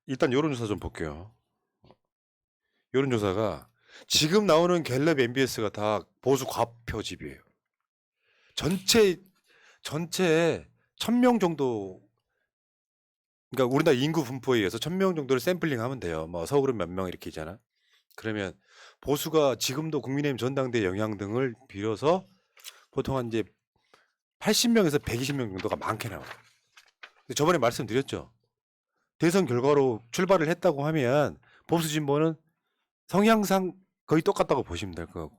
일단 여론조사 좀 볼게요. 여론조사가 지금 나오는 갤럽 MBS가 다 보수 과표집이에요. 전체 1000명 정도, 그러니까 우리나라 인구 분포에 의해서 1000명 정도를 샘플링하면 돼요. 뭐 서울은 몇 명 이렇게 있잖아. 그러면 보수가 지금도 국민의힘 전당대 영향 등을 빌어서 보통 한 이제 80명에서 120명 정도가 많게 나와요. 근데 저번에 말씀드렸죠. 대선 결과로 출발을 했다고 하면 보수 진보는 성향상 거의 똑같다고 보시면 될 거고.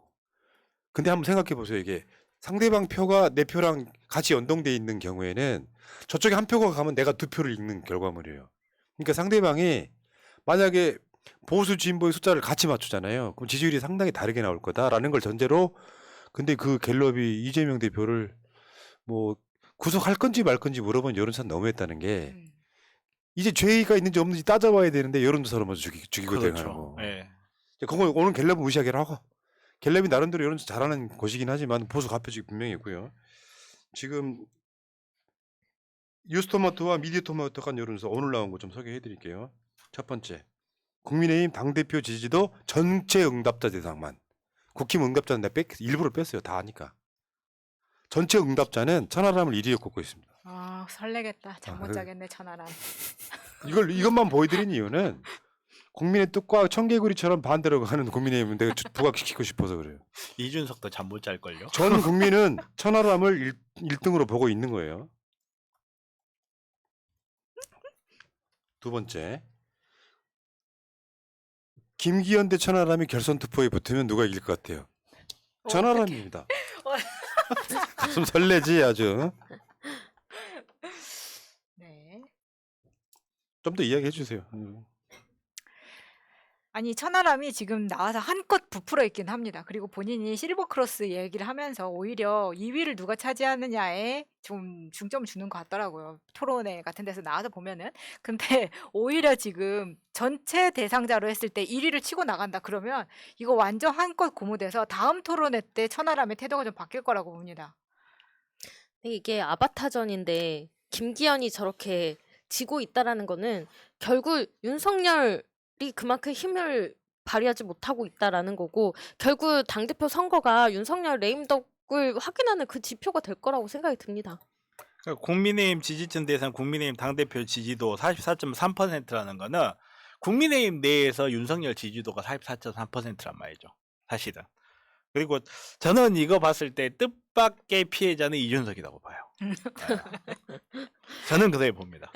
근데 한번 생각해 보세요. 이게 상대방 표가 내 표랑 같이 연동돼 있는 경우에는 저쪽에 한 표가 가면 내가 두 표를 읽는 결과물이에요. 그러니까 상대방이 만약에 보수 진보의 숫자를 같이 맞추잖아요. 그럼 지지율이 상당히 다르게 나올 거다라는 걸 전제로, 근데 그 갤럽이 이재명 대표를 뭐 구속할 건지 말 건지 물어본 여론조사 너무했다는 게, 이제 죄가 있는지 없는지 따져봐야 되는데 여론조사로 먼저 죽이고 그렇죠. 대응하고. 예. 그거 오늘 갤럽은 무시하기로 하고, 갤럽이 나름대로 여론조사 잘하는 곳이긴 하지만 보수 가표직이 분명히 있고요. 지금 뉴스토마토와 미디어토마토 간 여론조사 오늘 나온 거 좀 소개해 드릴게요. 첫 번째, 국민의힘 당대표 지지도 전체 응답자 대상만. 국힘 응답자는 내가 일부러 뺐어요. 다 아니까. 전체 응답자는 천하람을 1위에 꼽고 있습니다. 아 설레겠다. 잠 못 자겠네 천하람. 이것만 보여드린 이유는 국민의 뜻과 청개구리처럼 반대로 가는 국민의힘은 내가 부각시키고 싶어서 그래요. 이준석도 잠 못 잘 걸요. 전 국민은 천하람을 1등으로 보고 있는 거예요. 두 번째, 김기현 대 천하람이 결선 투표에 붙으면 누가 이길 것 같아요? 천하람입니다. 가슴 설레지 아주. 네. 좀 더 이야기해 주세요. 아니 천하람이 지금 나와서 한껏 부풀어 있긴 합니다. 그리고 본인이 실버크로스 얘기를 하면서 오히려 2위를 누가 차지하느냐에 좀 중점을 주는 것 같더라고요. 토론회 같은 데서 나와서 보면은. 근데 오히려 지금 전체 대상자로 했을 때 1위를 치고 나간다 그러면 이거 완전 한껏 고무돼서 다음 토론회 때 천하람의 태도가 좀 바뀔 거라고 봅니다. 이게 아바타전인데 김기현이 저렇게 지고 있다라는 거는 결국 윤석열이 그만큼 힘을 발휘하지 못하고 있다라는 거고, 결국 당대표 선거가 윤석열 레임덕을 확인하는 그 지표가 될 거라고 생각이 듭니다. 그러니까 국민의힘 지지층 대상 국민의힘 당대표 지지도 44.3%라는 거는 국민의힘 내에서 윤석열 지지도가 44.3%란 말이죠. 사실은. 그리고 저는 이거 봤을 때 뜻밖의 피해자는 이준석이라고 봐요. 저는 그렇게 봅니다.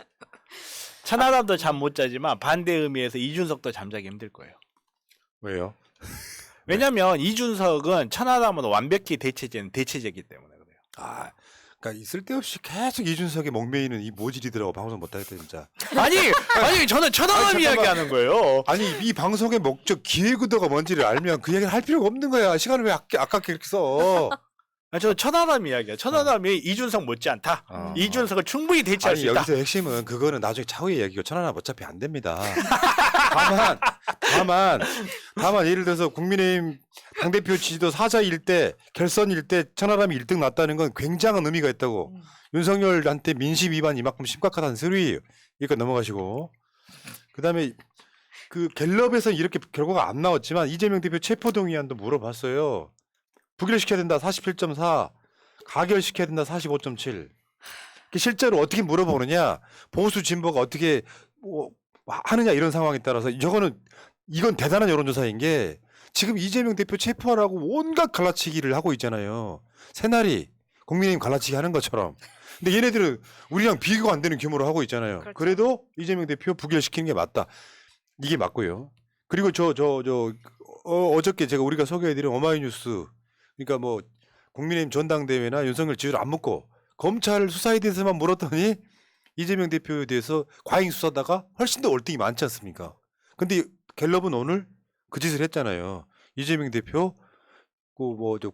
천하람도 잠 못 자지만 반대 의미에서 이준석도 잠자기 힘들 거예요. 왜요? 왜냐면 이준석은 천하람은 완벽히 대체제이기 때문에 그래요. 아, 그러니까 쓸데없이 계속 이준석의 목매이는 이 모질이더라고. 방송 못하겠다 진짜. 아니 저는 천하람 아니, 잠깐만. 이야기하는 거예요. 아니 이 방송의 목적 기획의도가 뭔지를 알면 그 얘기를 할 필요가 없는 거야. 시간을 왜 아깝게 이렇게 써? 저 천하람 이야기야. 천하람이 이준석 못지않다. 이준석을 충분히 대체할 아니 수 있다. 여기서 핵심은 그거는 나중에 차후의 얘기고 천하람 어차피 안 됩니다. 다만 예를 들어서 국민의힘 당대표 지지도 사자일 때 결선일 때 천하람이 1등 났다는 건 굉장한 의미가 있다고. 윤석열한테 민심 위반 이만큼 심각하다는 소리예요. 이거 넘어가시고. 그다음에 그 갤럽에서 이렇게 결과가 안 나왔지만 이재명 대표 체포동의안도 물어봤어요. 부결시켜야 된다 47.4, 가결시켜야 된다 45.7. 실제로 어떻게 물어보느냐, 보수 진보가 어떻게 하느냐 이런 상황에 따라서 이건 대단한 여론조사인 게 지금 이재명 대표 체포하라고 온갖 갈라치기를 하고 있잖아요. 새날이 국민의힘 갈라치기 하는 것처럼. 근데 얘네들은 우리랑 비교가 안 되는 규모로 하고 있잖아요. 그렇죠. 그래도 이재명 대표 부결시키는 게 맞다. 이게 맞고요. 그리고 어저께 우리가 소개해드린 오마이뉴스, 그러니까 뭐 국민의힘 전당대회나 윤석열 지지를 안 묻고 검찰 수사에 대해서만 물었더니 이재명 대표에 대해서 과잉 수사다가 훨씬 더 월등히 많지 않습니까? 근데 갤럽은 오늘 그 짓을 했잖아요. 이재명 대표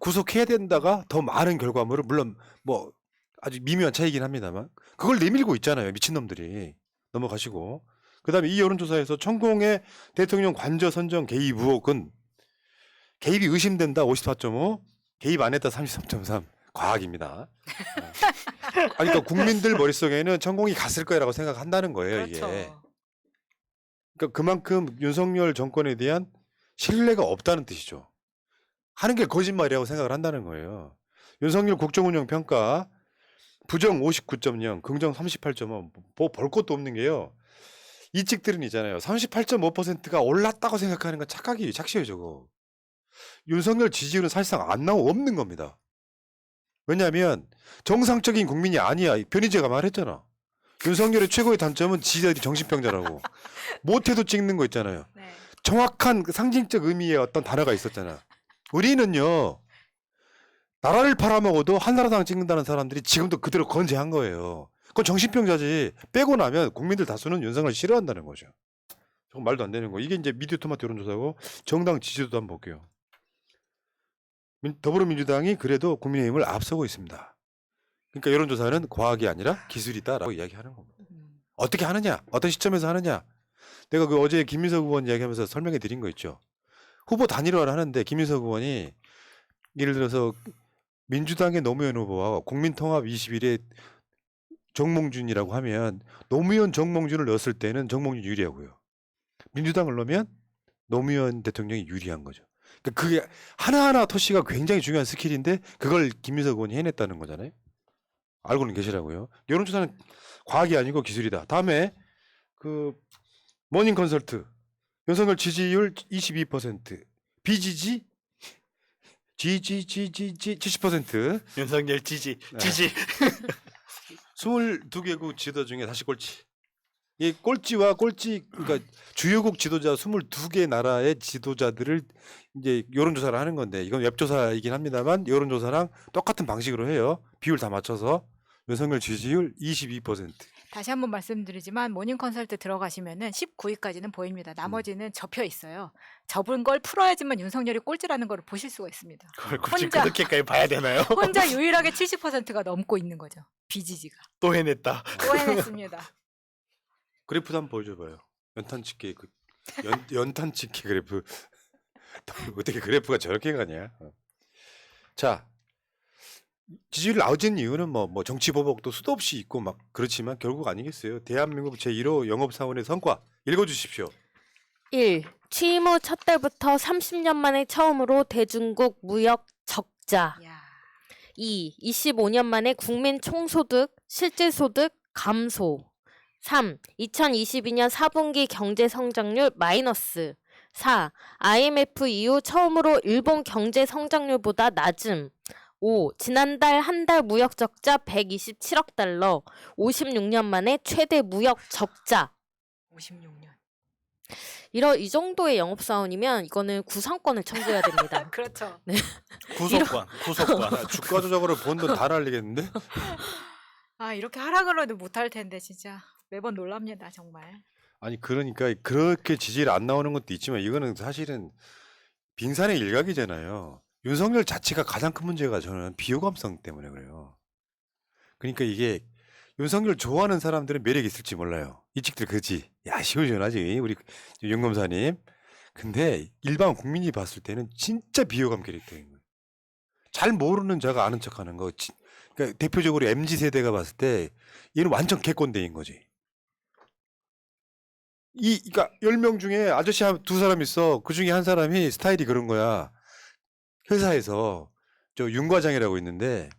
구속해야 된다가 더 많은 결과물을, 물론 뭐 아주 미묘한 차이긴 합니다만 그걸 내밀고 있잖아요. 미친놈들이. 넘어가시고. 그다음에 이 여론조사에서 천공의 대통령 관저 선정 개입 의혹은 개입이 의심된다 54.5, 개입 안 했다 33.3. 과학입니다. 아니, 그러니까 국민들 머릿속에는 천공이 갔을 거라고 생각한다는 거예요. 그렇죠. 이게. 그러니까 그만큼 윤석열 정권에 대한 신뢰가 없다는 뜻이죠. 하는 게 거짓말이라고 생각을 한다는 거예요. 윤석열 국정운영 평가 부정 59.0, 긍정 38.5, 뭐 볼 것도 없는 게요. 이 측들은 있잖아요. 38.5%가 올랐다고 생각하는 건 착시예요, 저거. 윤석열 지지율은 사실상 안 나오고 없는 겁니다. 왜냐하면 정상적인 국민이 아니야. 변희재가 말했잖아. 윤석열의 최고의 단점은 지지자들이 정신병자라고. 못해도 찍는 거 있잖아요. 네. 정확한 그 상징적 의미의 어떤 단어가 있었잖아. 우리는요, 나라를 팔아먹어도 한나라당 찍는다는 사람들이 지금도 그대로 건재한 거예요. 그건 정신병자지. 빼고 나면 국민들 다수는 윤석열을 싫어한다는 거죠. 저건 말도 안 되는 거. 이게 이제 미디어토마토 여론조사고 정당 지지도도 한번 볼게요. 더불어민주당이 그래도 국민의힘을 앞서고 있습니다. 그러니까 여론조사는 과학이 아니라 기술이다라고 이야기하는 겁니다. 어떻게 하느냐? 어떤 시점에서 하느냐? 내가 그 어제 김민석 의원 이야기하면서 설명해 드린 거 있죠. 후보 단일화를 하는데 김민석 의원이 예를 들어서 민주당의 노무현 후보와 국민통합 21의 정몽준이라고 하면 노무현 정몽준을 넣었을 때는 정몽준 유리하고요. 민주당을 넣으면 노무현 대통령이 유리한 거죠. 그러니까 그게 하나하나 토시가 굉장히 중요한 스킬인데 그걸 김민석 의원이 해냈다는 거잖아요. 알고는 계시라고요. 여론조사는 과학이 아니고 기술이다. 다음에 그 모닝 컨설트 윤석열 지지율 22%, 비지지 지지지지지 70%. 윤석열 지지 네. 지지 22개국 지도 중에 다시 꼴찌. 이 꼴찌와 꼴찌 그러니까 주요국 지도자 22개 나라의 지도자들을 이제 여론조사를 하는 건데 이건 웹조사이긴 합니다만 여론조사랑 똑같은 방식으로 해요. 비율 다 맞춰서 윤석열 지지율 22%. 다시 한번 말씀드리지만 모닝 컨설트 들어가시면은 19위까지는 보입니다. 나머지는 접혀 있어요. 접은 걸 풀어야지만 윤석열이 꼴찌라는 걸 보실 수가 있습니다. 그걸 굳이 혼자. 그렇게까지 봐야 되나요? 혼자 유일하게 70%가 넘고 있는 거죠. 비지지가. 또 해냈다. 또 해냈습니다. 그래프도 한번 보여줘봐요. 연탄 집게 그 연탄 집게 그래프. 어떻게 그래프가 저렇게 가냐? 자, 지지율이 나오는 이유는 뭐 정치 보복도 수도 없이 있고 막 그렇지만 결국 아니겠어요. 대한민국 제1호 영업사원의 성과 읽어주십시오. 1. 취임 후 첫 달부터 30년 만에 처음으로 대중국 무역 적자. 야. 2. 25년 만에 국민 총소득, 실질소득 감소. 3. 2022년 4분기 경제 성장률 마이너스. 4. IMF 이후 처음으로 일본 경제 성장률보다 낮음. 5. 지난달 한 달 무역 적자 127억 달러. 56년 만에 최대 무역 적자. 56년. 이 정도의 영업사원이면 이거는 구상권을 청구해야 됩니다. 그렇죠. 구속권. 주가 조작으로 번 돈 다 날리겠는데? 아 이렇게 하라 그래도 못할 텐데 진짜 매번 놀랍니다 정말. 아니 그러니까 그렇게 지지율 안 나오는 것도 있지만 이거는 사실은 빙산의 일각이잖아요. 윤석열 자체가 가장 큰 문제가 저는 비호감성 때문에 그래요. 그러니까 이게 윤석열 좋아하는 사람들은 매력이 있을지 몰라요. 이 측들 그지? 야 시원시원하지 우리 윤 검사님. 근데 일반 국민이 봤을 때는 진짜 비호감 캐릭터인 거예요. 잘 모르는 자가 아는 척하는 거. 그러니까 대표적으로 MZ 세대가 봤을 때 얘는 완전 개꼰대인 거지. 그러니까 10명 중에 아저씨 두 사람 있어. 그 중에 한 사람이 스타일이 그런 거야. 회사에서 저 윤 과장이라고 있는데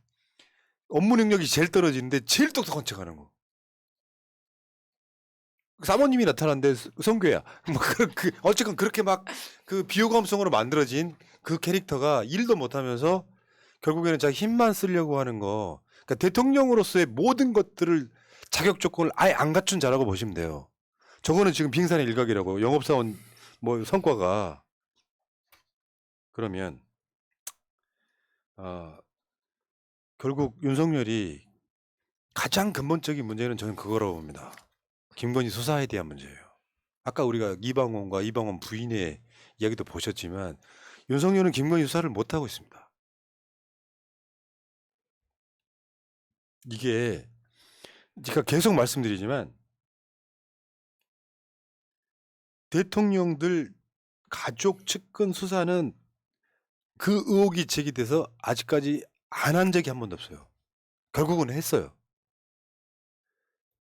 업무 능력이 제일 떨어지는데 제일 똑똑한 척하는 거. 사모님이 나타났는데 성교야. 뭐 어쨌건 그렇게 막 그 비호감성으로 만들어진 그 캐릭터가 일도 못하면서 결국에는 자기 힘만 쓰려고 하는 거. 그러니까 대통령으로서의 모든 것들을 자격 조건을 아예 안 갖춘 자라고 보시면 돼요. 저거는 지금 빙산의 일각이라고 영업사원 뭐 성과가. 그러면 결국 윤석열이 가장 근본적인 문제는 저는 그거라고 봅니다. 김건희 수사에 대한 문제예요. 아까 우리가 이방원 부인의 이야기도 보셨지만 윤석열은 김건희 수사를 못하고 있습니다. 이게 제가 계속 말씀드리지만 대통령들 가족 측근 수사는 그 의혹이 제기돼서 아직까지 안 한 적이 한 번도 없어요. 결국은 했어요.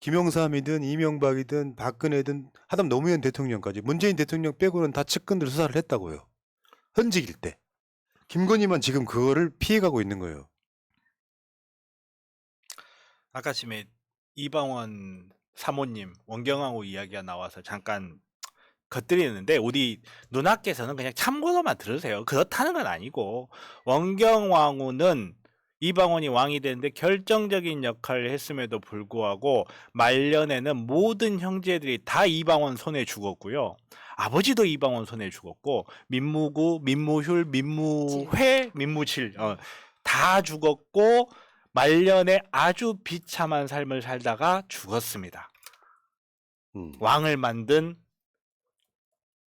김영삼이든 이명박이든 박근혜든 하다면 노무현 대통령까지 문재인 대통령 빼고는 다 측근들 수사를 했다고요. 현직일 때. 김건희만 지금 그거를 피해가고 있는 거예요. 아까 전에 이방원 사모님 원경하고 이야기가 나와서 잠깐 겉들이는데 우리 누나께서는 그냥 참고로만 들으세요. 그렇다는 건 아니고 원경왕후는 이방원이 왕이 되는데 결정적인 역할을 했음에도 불구하고 말년에는 모든 형제들이 다 이방원 손에 죽었고요. 아버지도 이방원 손에 죽었고 민무구, 민무휴, 민무회, 민무칠 다 죽었고 말년에 아주 비참한 삶을 살다가 죽었습니다. 왕을 만든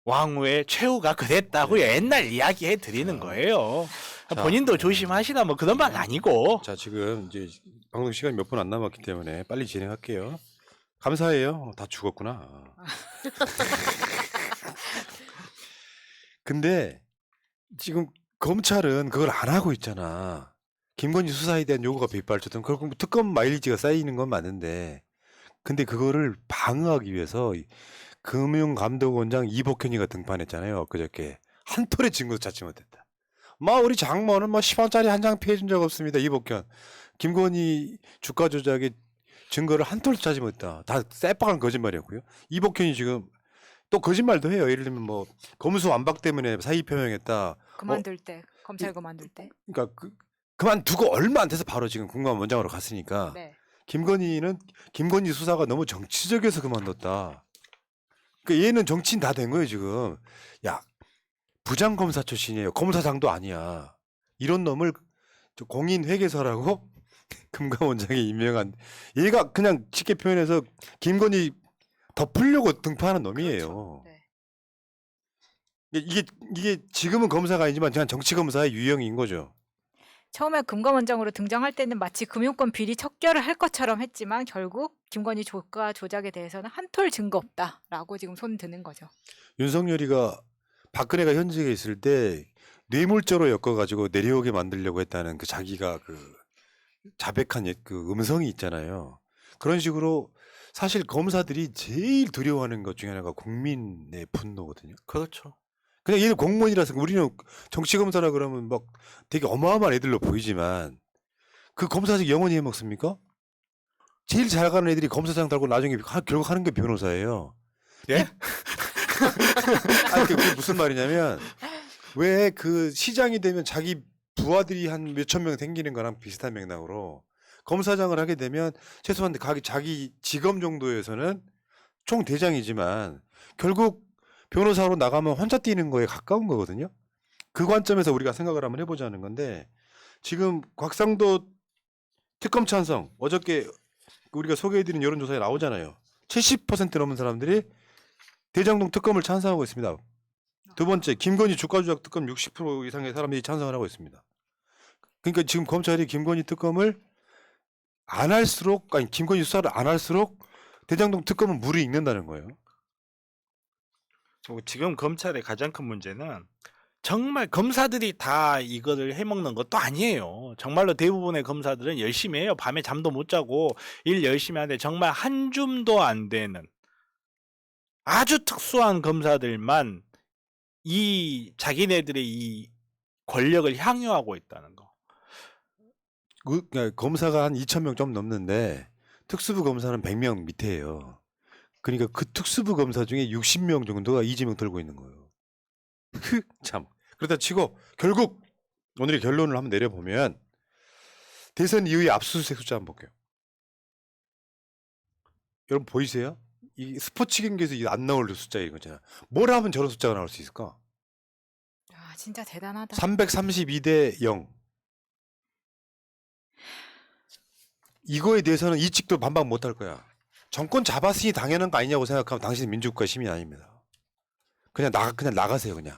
왕후의 최후가 그랬다고 옛날 이야기해 드리는 거예요. 자, 본인도 조심하시라 뭐 그런 말 아니고. 자, 지금 이제 방송 시간이 몇 분 안 남았기 때문에 빨리 진행할게요. 감사해요. 다 죽었구나. 근데 지금 검찰은 그걸 안 하고 있잖아. 김건희 수사에 대한 요구가 빗발쳤던 결국 특검 마일리지가 쌓이는 건 맞는데 근데 그거를 방어하기 위해서 금융감독원장 이복현이가 등판했잖아요. 그저께 한 톨의 증거도 찾지 못했다. 우리 장모는 10원짜리 한 장 피해준 적 없습니다. 이복현. 김건희 주가 조작의 증거를 한 톨도 찾지 못했다. 다 새빨간 거짓말이었고요. 이복현이 지금 또 거짓말도 해요. 예를 들면 검수 완박 때문에 사의 표명했다. 그만둘 때 검찰 그만둘 때. 그러니까 그만두고 얼마 안 돼서 바로 지금 공감원장으로 갔으니까 네. 김건희 수사가 너무 정치적이어서 그만뒀다. 그러니까 얘는 정치인 다 된 거예요 지금. 야 부장검사 출신이에요. 검사장도 아니야. 이런 놈을 공인 회계사라고 금감원장이 임명한 얘가 그냥 쉽게 표현해서 김건희 덮으려고 등판한 놈이에요. 그렇죠. 네. 이게 지금은 검사가 아니지만 그냥 정치 검사의 유형인 거죠. 처음에 금감원장으로 등장할 때는 마치 금융권 비리 척결을 할 것처럼 했지만 결국 김건희 주가 조작에 대해서는 한 톨 증거 없다라고 지금 손 드는 거죠. 윤석열이가 박근혜가 현직에 있을 때 뇌물죄로 엮어가지고 내려오게 만들려고 했다는 그 자기가 그 자백한 그 음성이 있잖아요. 그런 식으로 사실 검사들이 제일 두려워하는 것 중에 하나가 국민의 분노거든요. 그렇죠. 그냥 얘는 공무원이라서 우리는 정치검사라 그러면 막 되게 어마어마한 애들로 보이지만 그 검사직 영원히 해먹습니까? 제일 잘 가는 애들이 검사장 달고 나중에 결국 하는 게 변호사예요. 예? 아니 그게 무슨 말이냐면 왜 그 시장이 되면 자기 부하들이 한 몇천 명 생기는 거랑 비슷한 맥락으로 검사장을 하게 되면 최소한 자기 직업 정도에서는 총대장이지만 결국 변호사로 나가면 혼자 뛰는 거에 가까운 거거든요. 그 관점에서 우리가 생각을 한번 해보자는 건데 지금 곽상도 특검 찬성 어저께 우리가 소개해드린 여론조사에 나오잖아요. 70% 넘는 사람들이 대장동 특검을 찬성하고 있습니다. 두 번째 김건희 주가조작 특검 60% 이상의 사람들이 찬성을 하고 있습니다. 그러니까 지금 검찰이 김건희 특검을 안 할수록 김건희 수사를 안 할수록 대장동 특검은 물이 익는다는 거예요. 지금 검찰의 가장 큰 문제는 정말 검사들이 다 이거를 해먹는 것도 아니에요. 정말로 대부분의 검사들은 열심히 해요. 밤에 잠도 못 자고 일 열심히 하는데 정말 한 줌도 안 되는 아주 특수한 검사들만 이 자기네들의 이 권력을 향유하고 있다는 거. 그러니까 검사가 한 2,000명 좀 넘는데 특수부 검사는 100명 밑에예요. 그러니까 그 특수부 검사 중에 60명 정도가 이재명 털고 있는 거예요. 참. 그러다 치고 결국 오늘의 결론을 한번 내려보면 대선 이후의 압수수색 숫자 한번 볼게요. 여러분 보이세요? 이 스포츠 경기에서 안 나올 숫자 이거잖아. 뭘 하면 저런 숫자가 나올 수 있을까? 아 진짜 대단하다. 332대 0. 이거에 대해서는 이 측도 반박 못할 거야. 정권 잡았으니 당연한 거 아니냐고 생각하면 당신은 민주국가 시민 아닙니다. 그냥 나가세요 그냥.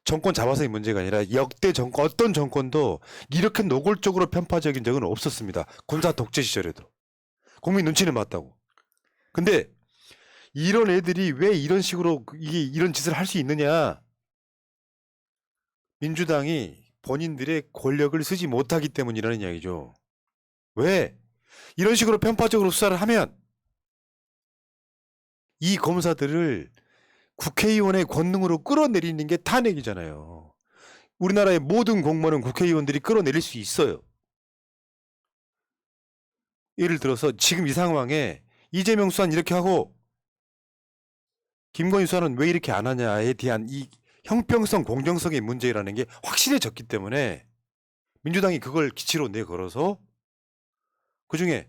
정권 잡아서의 문제가 아니라 역대 정권 어떤 정권도 이렇게 노골적으로 편파적인 적은 없었습니다. 군사 독재 시절에도. 국민 눈치는 봤다고. 근데 이런 애들이 왜 이런 식으로 이런 짓을 할 수 있느냐? 민주당이 본인들의 권력을 쓰지 못하기 때문이라는 이야기죠. 왜? 이런 식으로 편파적으로 수사를 하면 이 검사들을 국회의원의 권능으로 끌어내리는 게 탄핵이잖아요. 우리나라의 모든 공무원은 국회의원들이 끌어내릴 수 있어요. 예를 들어서 지금 이 상황에 이재명 수사는 이렇게 하고 김건희 수사는 왜 이렇게 안 하냐에 대한 이 형평성, 공정성의 문제라는 게 확실해졌기 때문에 민주당이 그걸 기치로 내걸어서 그중에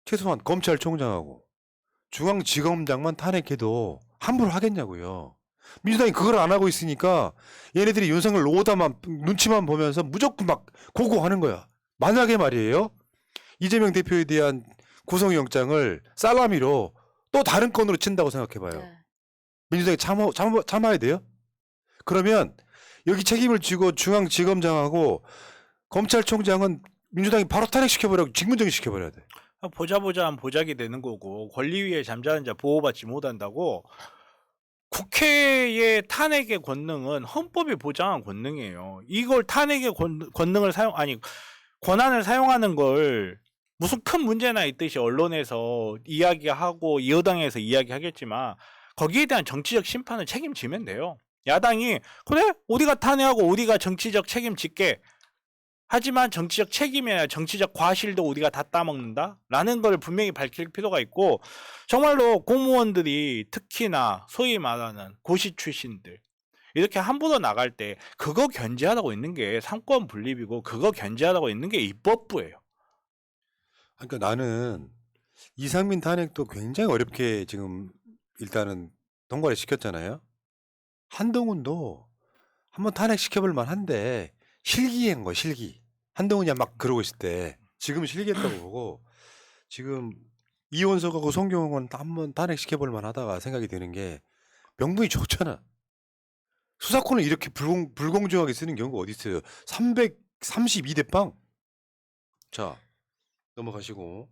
최소한 검찰총장하고 중앙지검장만 탄핵해도 함부로 하겠냐고요. 민주당이 그걸 안 하고 있으니까 얘네들이 윤석열 오다만 눈치만 보면서 무조건 막 고고하는 거야. 만약에 말이에요. 이재명 대표에 대한 구속영장을 살라미로 또 다른 건으로 친다고 생각해봐요. 네. 민주당이 참아야 돼요? 그러면 여기 책임을 지고 중앙지검장하고 검찰총장은 민주당이 바로 탄핵시켜버리고 직무정지 시켜버려야 돼. 보자 하면 보자기 되는 거고 권리 위에 잠자는 자 보호받지 못한다고. 국회의 탄핵의 권능은 헌법이 보장한 권능이에요. 이걸 탄핵의 권능을 권한을 사용하는 걸 무슨 큰 문제나 있듯이 언론에서 이야기하고 여당에서 이야기하겠지만 거기에 대한 정치적 심판을 책임지면 돼요. 야당이 그래? 우리가 탄핵하고 우리가 정치적 책임질게. 하지만 정치적 책임이나 정치적 과실도 우리가 다 따먹는다? 라는 걸 분명히 밝힐 필요가 있고 정말로 공무원들이 특히나 소위 말하는 고시 출신들 이렇게 함부로 나갈 때 그거 견제하라고 있는 게 상권 분립이고 그거 견제하라고 있는 게 입법부예요. 그러니까 나는 이상민 탄핵도 굉장히 어렵게 지금 일단은 통과를 시켰잖아요. 한동훈도 한번 탄핵시켜볼 만한데 실기한 거 실기. 한동훈이 막 그러고 있을 때 지금 실기했다고 보고 지금 이원석하고 송경호는 한번 탄핵시켜볼 만하다가 생각이 드는 게 명분이 좋잖아. 수사권을 이렇게 불공정하게 쓰는 경우가 어디 있어요. 332대 빵. 자 넘어가시고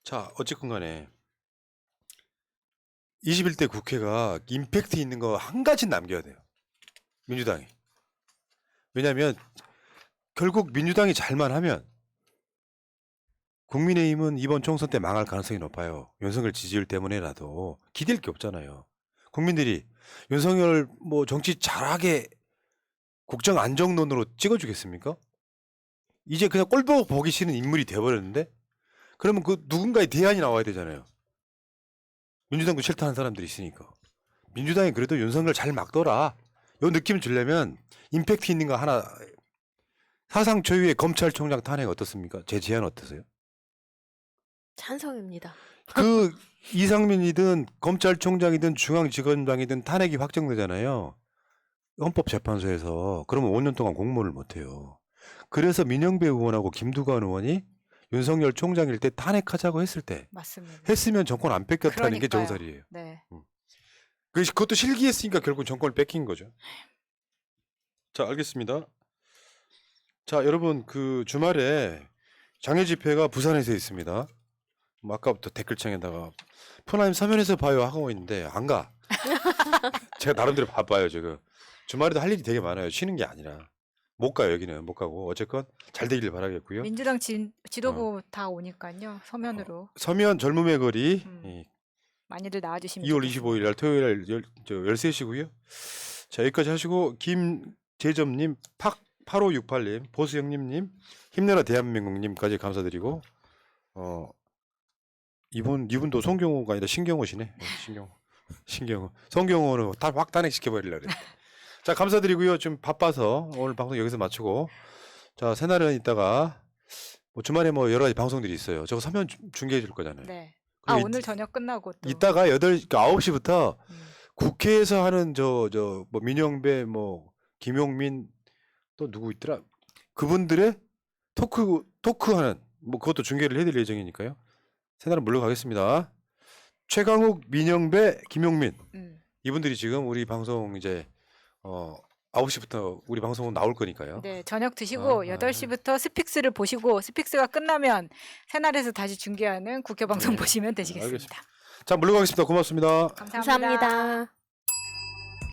자 어쨌건 간에 21대 국회가 임팩트 있는 거 한 가지 남겨야 돼요. 민주당이. 왜냐하면 결국 민주당이 잘만 하면 국민의힘은 이번 총선 때 망할 가능성이 높아요. 윤석열 지지율 때문에라도 기댈 게 없잖아요. 국민들이 윤석열 뭐 정치 잘하게 국정 안정론으로 찍어주겠습니까? 이제 그냥 꼴보고 보기 싫은 인물이 돼버렸는데 그러면 그 누군가의 대안이 나와야 되잖아요. 민주당도 싫다는 사람들이 있으니까. 민주당이 그래도 윤석열 잘 막더라. 요 느낌 주려면 임팩트 있는 거 하나. 사상 초유의 검찰총장 탄핵 어떻습니까? 제 제안 어떠세요? 찬성입니다. 그 이상민이든 검찰총장이든 중앙지검장이든 탄핵이 확정되잖아요. 헌법재판소에서. 그러면 5년 동안 공무원을 못해요. 그래서 민영배 의원하고 김두관 의원이 윤석열 총장일 때 탄핵하자고 했을 때 맞습니다. 했으면 정권 안 뺏겼다는 게 그러니까요. 정설이에요. 네. 그것도 실기했으니까 결국 정권을 뺏긴 거죠. 자, 알겠습니다. 자, 여러분 그 주말에 장애 집회가 부산에서 있습니다. 뭐 아까부터 댓글창에다가 푸나임 서면에서 봐요 하고 있는데 안 가. 제가 나름대로 바빠요 지금. 주말에도 할 일이 되게 많아요. 쉬는 게 아니라 못 가요. 여기는 못 가고 어쨌건 잘 되길 바라겠고요. 민주당 지도부 다 오니까요. 서면으로 서면 젊음의 거리 많이들 나와주시면 2월 좋겠습니다. 25일 날 토요일 날 13시고요. 자 여기까지 하시고 김재점님 8568님 보수형님님 힘내라 대한민국님까지 감사드리고 이분도 송경호가 아니라 신경호시네. 신경호 송경호는 다 확 탄핵시켜버리려고 그랬대. 자 감사드리고요. 좀 바빠서 오늘 방송 여기서 마치고 자 새날은 이따가 뭐 주말에 뭐 여러 가지 방송들이 있어요. 저거 서면 중계해 줄 거잖아요. 네. 그리고 오늘 저녁 끝나고 또 이따가 9시부터 국회에서 하는 뭐 민영배 뭐 김용민 또 누구 있더라 그분들의 토크하는 뭐 그것도 중계를 해드릴 예정이니까요. 새날은 물러가겠습니다. 최강욱, 민영배, 김용민 이분들이 지금 우리 방송 이제 9시부터 우리 방송은 나올 거니까요. 네, 저녁 드시고 8시부터 스픽스를 보시고 스픽스가 끝나면 새날에서 다시 중계하는 국회 방송 보시면 되시겠습니다. 알겠습니다. 자 물러가겠습니다. 고맙습니다. 감사합니다. 감사합니다.